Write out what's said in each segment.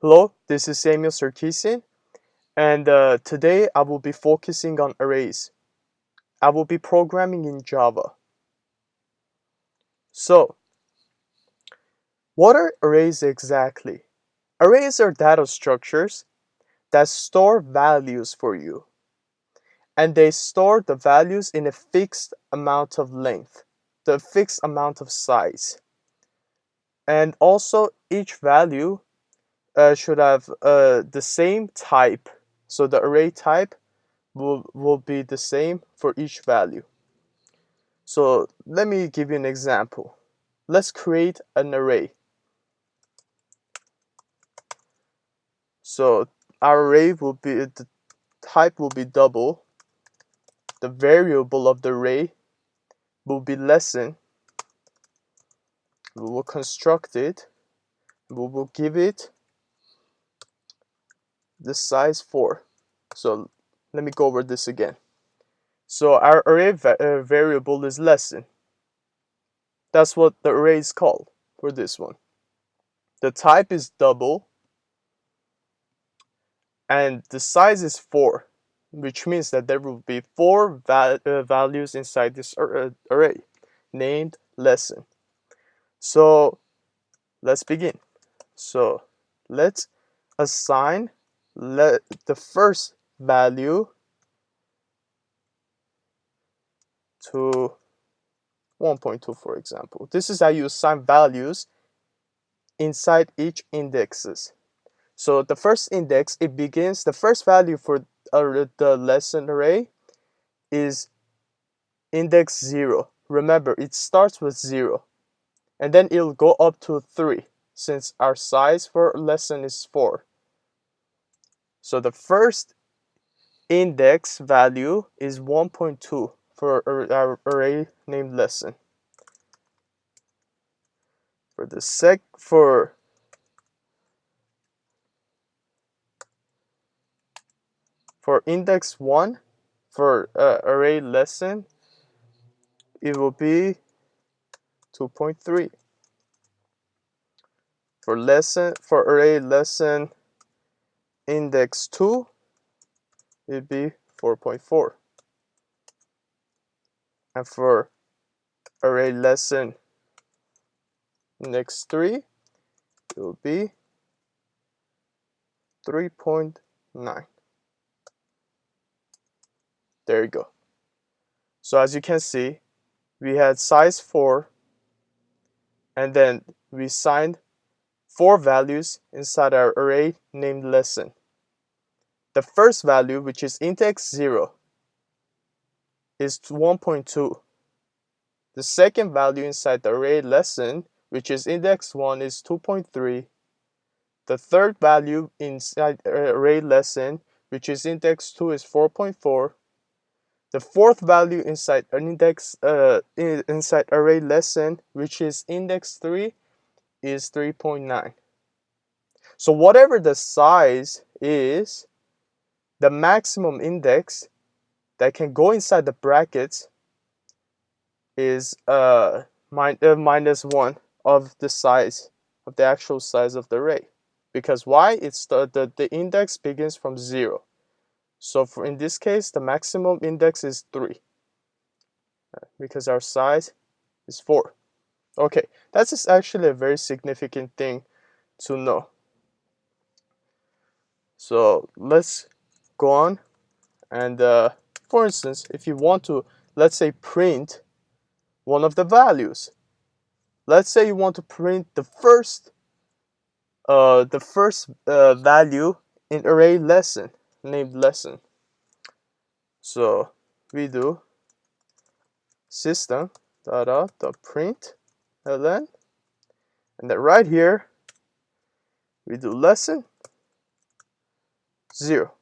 Hello, this is Samuel Sarkisian, and today I will be focusing on arrays. I will be programming in Java. So, what are arrays exactly? Arrays are data structures that store values for you, and they store the values in a fixed amount of length, the fixed amount of size. And also, each value should have the same type. So the array type will be the same for each value. So let me give you an example. Let's create an array. So our array will be, the type will be double. The variable of the array will be lesson. We will construct it. We will give it the size 4. So let me go over this again. So our array variable is lesson. That's what the array is called for this one. The type is double, and the size is 4, which means that there will be 4 values inside this array named lesson. So let's begin. So let's assign the first value to 1.2, for example. This is how you assign values inside each indexes. So the first index, the first value for the lesson array is index 0. Remember, it starts with 0. And then it'll go up to 3, since our size for lesson is 4. So the first index value is 1.2 for our array named lesson. For the for index 1 for array lesson, it will be 2.3. For array lesson index 2, it would be 4.4. And for array lesson index 3, it will be 3.9. There you go. So as you can see, we had size 4, and then we assigned 4 values inside our array named lesson. The first value, which is index 0, is 1.2. The second value inside the array lesson, which is index 1, is 2.3. The third value inside array lesson, which is index 2, is 4.4. The fourth value inside inside array lesson, which is index 3, is 3.9. So whatever the size is, the maximum index that can go inside the brackets is minus 1 of the size of the actual size of the array. Because why? It's the index begins from 0. So in this case, the maximum index is 3, because our size is 4. Okay, that's actually a very significant thing to know. So let's go on, and for instance, if you want to, let's say, print one of the values. Let's say you want to print the first value in array lesson named lesson. So we do system.print ln, and then right here we do lesson 0.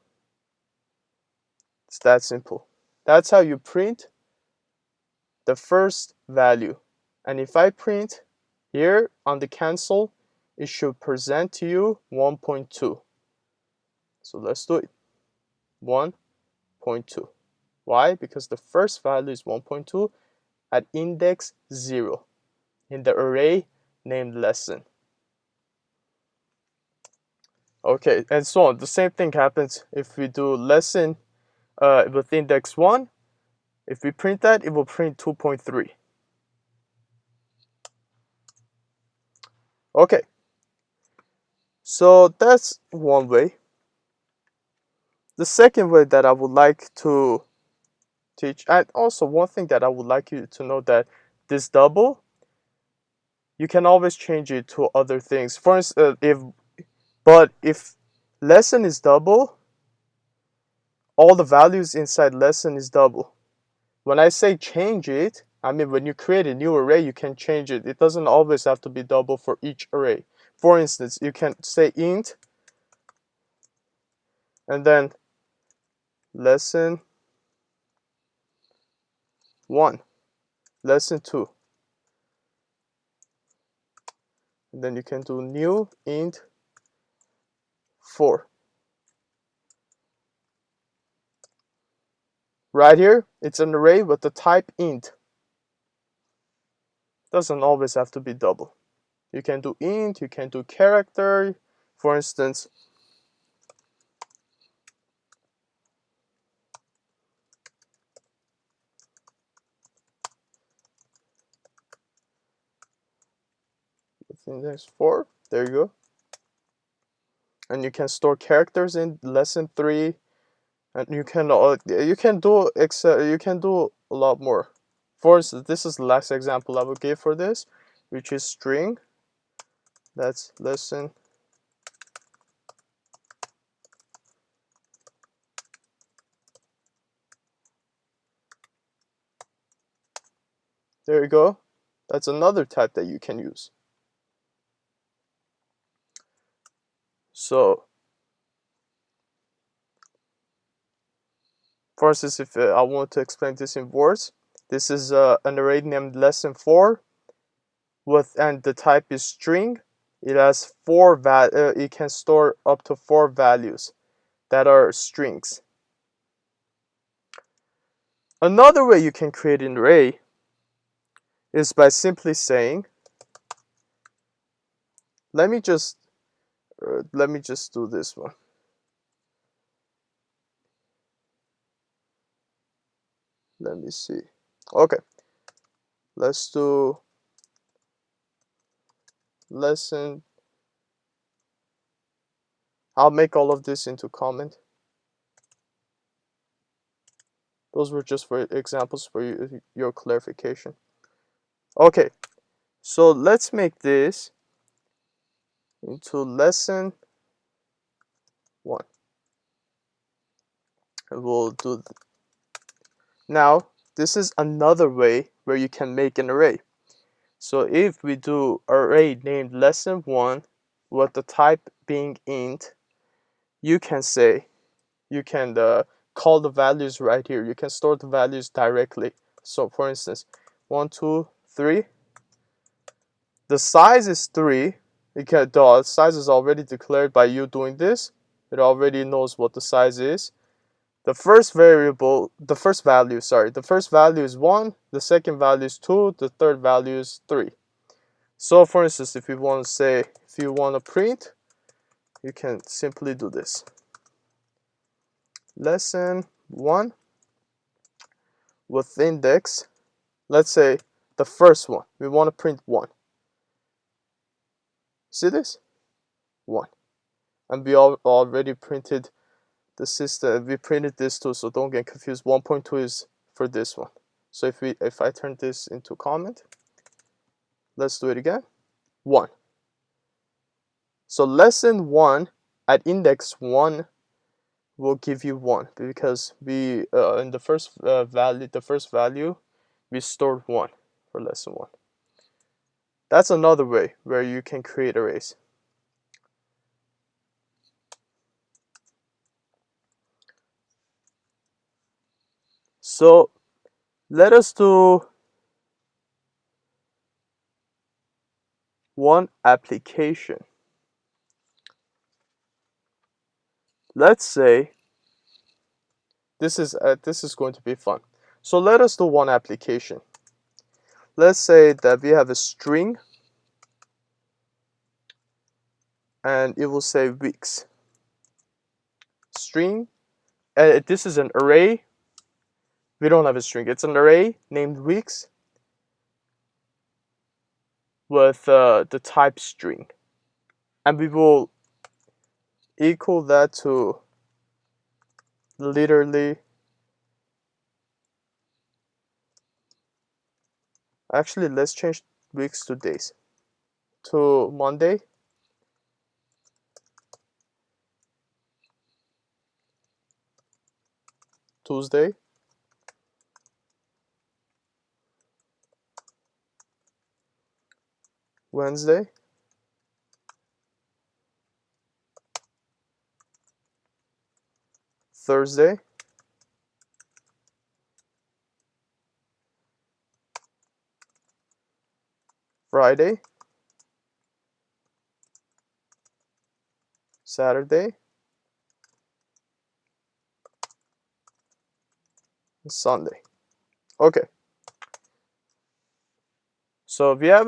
It's that simple. That's how you print the first value. And if I print here on the cancel, it should present to you 1.2. So let's do it. 1.2. Why? Because the first value is 1.2 at index 0 in the array named lesson. Okay, and so on. The same thing happens if we do lesson with index 1. If we print that, it will print 2.3. Okay, so that's one way. The second way that I would like to teach, and also one thing that I would like you to know, that this double, you can always change it to other things. For instance, if lesson is double, all the values inside lesson is double. When I say change it, I mean when you create a new array, you can change it. It doesn't always have to be double for each array. For instance, you can say int and then lesson 1, lesson 2. And then you can do new int 4. Right here, it's an array with the type int. Doesn't always have to be double. You can do int, you can do character. For instance, with index 4, there you go. And you can store characters in lesson 3, and you can do a lot more. For instance, this is the last example I will give for this, which is string. That's lesson. There you go. That's another type that you can use. So, for instance, if I want to explain this in words, this is an array named lesson 4, and the type is string. It has it can store up to 4 values that are strings. Another way you can create an array is by simply saying, let me just do this one. Let me see. Okay, let's do lesson. I'll make all of this into comment. Those were just for examples for your clarification. Okay, so let's make this into lesson 1. And we'll do now, this is another way where you can make an array. So if we do array named lesson 1 with the type being int, you can call the values right here. You can store the values directly. So for instance, 1, 2, 3. The size is 3 because the size is already declared by you doing this. It already knows what the size is. The first value is 1, the second value is 2, the third value is 3. So for instance, if you want to print, you can simply do this. Lesson 1 with index, let's say the first one, we want to print 1. See this? 1. And we already printed the system. We printed this too, so don't get confused. 1.2 is for this one. So if I turn this into comment, let's do it again. 1. So lesson 1 at index 1 will give you 1 because we in the first value we stored 1 for lesson 1. That's another way where you can create arrays. So let us do one application. Let's say this is going to be fun. So let us do one application. Let's say that we have a string and it will say weeks. string. This is an array. We don't have a string. It's an array named weeks with the type string, and we will equal that to literally. Actually, let's change weeks to days. To Monday, Tuesday, Wednesday, Thursday, Friday, Saturday, and Sunday. Okay, so we have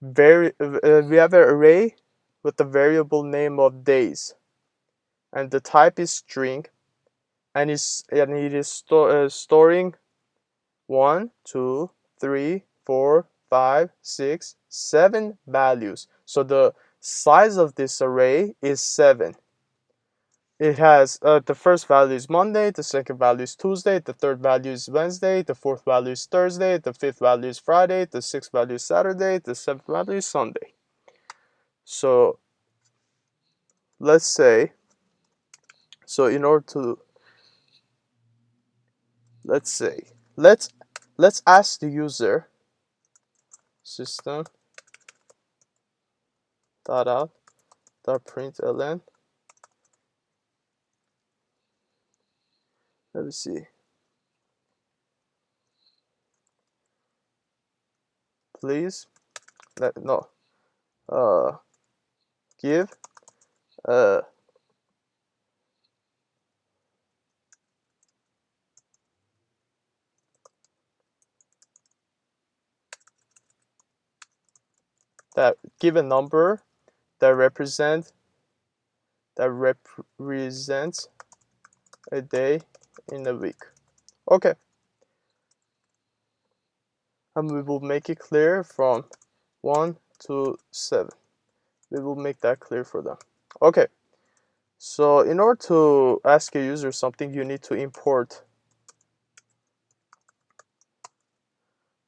we have an array with the variable name of days, and the type is string, and it is storing 1, 2, 3, 4, 5, 6, 7 values. So the size of this array is 7. It has the first value is Monday, the second value is Tuesday, the third value is Wednesday, the fourth value is Thursday, the fifth value is Friday, the sixth value is Saturday, the seventh value is Sunday. So let's say, so in order to, let's say, let's ask the user system dot out dot println. Let me see. Please, no, give uh that give a number that represents a day in a week. Okay, and we will make it clear from 1 to 7. We will make that clear for them. Okay, so in order to ask a user something, you need to import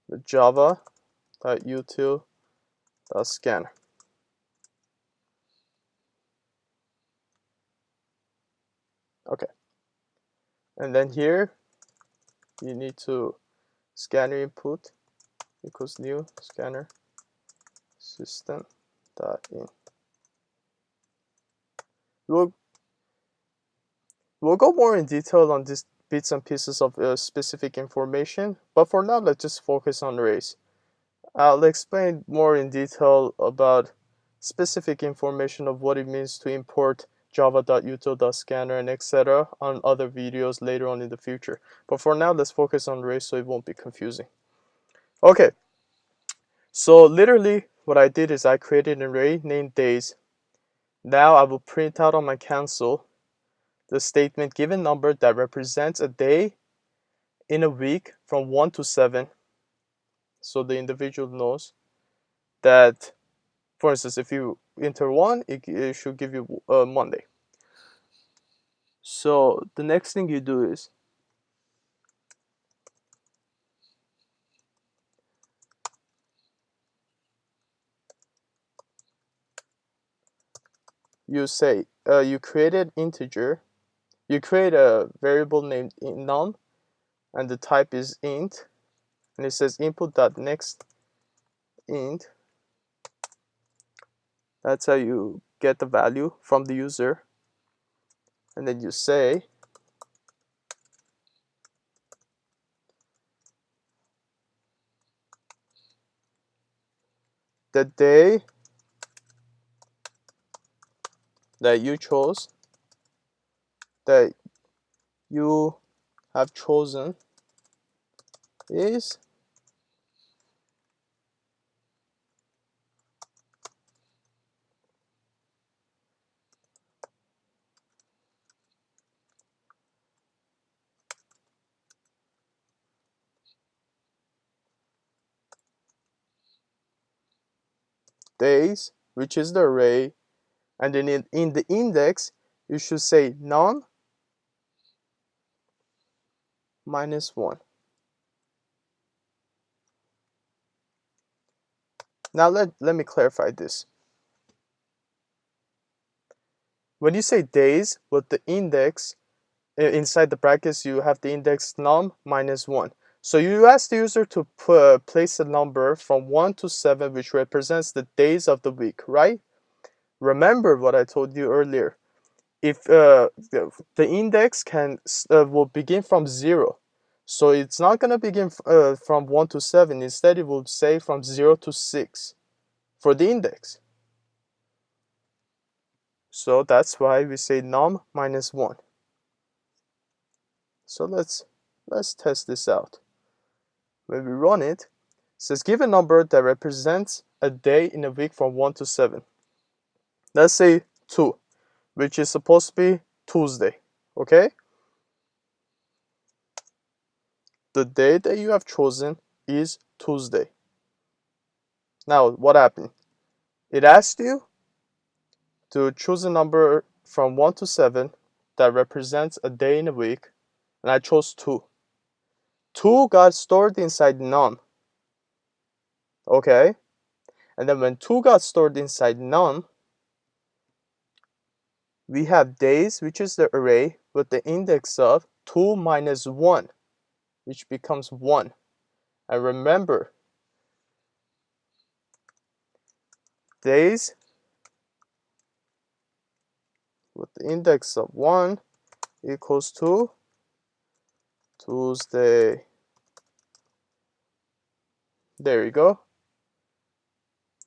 the java.util.scanner. Okay, and then here you need to scanner input equals new scanner system.in. We'll go more in detail on these bits and pieces of specific information, but for now let's just focus on arrays. I'll explain more in detail about specific information of what it means to import java.util.scanner and etc. on other videos later on in the future. But for now, let's focus on arrays so it won't be confusing. Okay, so literally what I did is I created an array named days. Now I will print out on my console the statement given number that represents a day in a week from 1 to 7, so the individual knows that, for instance, if you enter 1, it should give you Monday. So the next thing you do is you say you created integer, you create a variable named num, and the type is int, and it says input.next int. That's how you get the value from the user, and then you say the day that you chose, that you have chosen is days, which is the array, and then in the index, you should say num minus 1. Now let me clarify this. When you say days with the index, inside the brackets you have the index num minus 1. So you ask the user to place a number from 1 to 7, which represents the days of the week, right? Remember what I told you earlier. If the index will begin from 0, so it's not going to begin from 1 to 7. Instead, it will say from 0 to 6 for the index. So that's why we say num minus 1. So let's test this out. When we run it, it says give a number that represents a day in a week from 1 to 7. Let's say 2, which is supposed to be Tuesday. Okay? The day that you have chosen is Tuesday. Now, what happened? It asked you to choose a number from 1 to 7 that represents a day in a week, and I chose 2. 2 got stored inside num. Okay? And then when 2 got stored inside num, we have days, which is the array, with the index of 2 minus 1, which becomes 1. And remember, days with the index of 1 equals to Tuesday. There you go.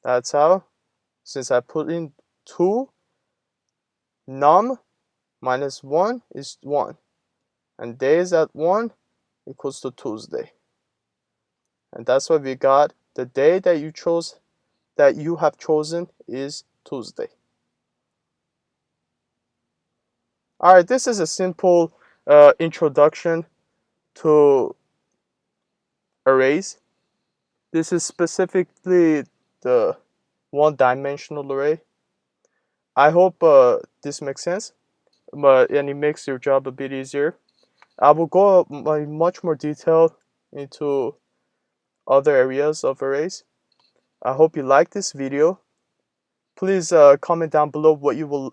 That's how, since I put in 2, num minus 1 is 1. And days at 1 equals to Tuesday. And that's why we got the day that you have chosen is Tuesday. Alright, this is a simple introduction to arrays. This is specifically the one-dimensional array. I hope this makes sense, and it makes your job a bit easier. I will go in much more detail into other areas of arrays. I hope you like this video. Please comment down below what you would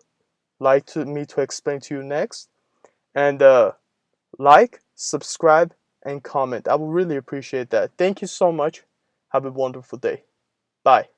like me to explain to you next. And like, subscribe, and comment. I will really appreciate that. Thank you so much. Have a wonderful day. Bye.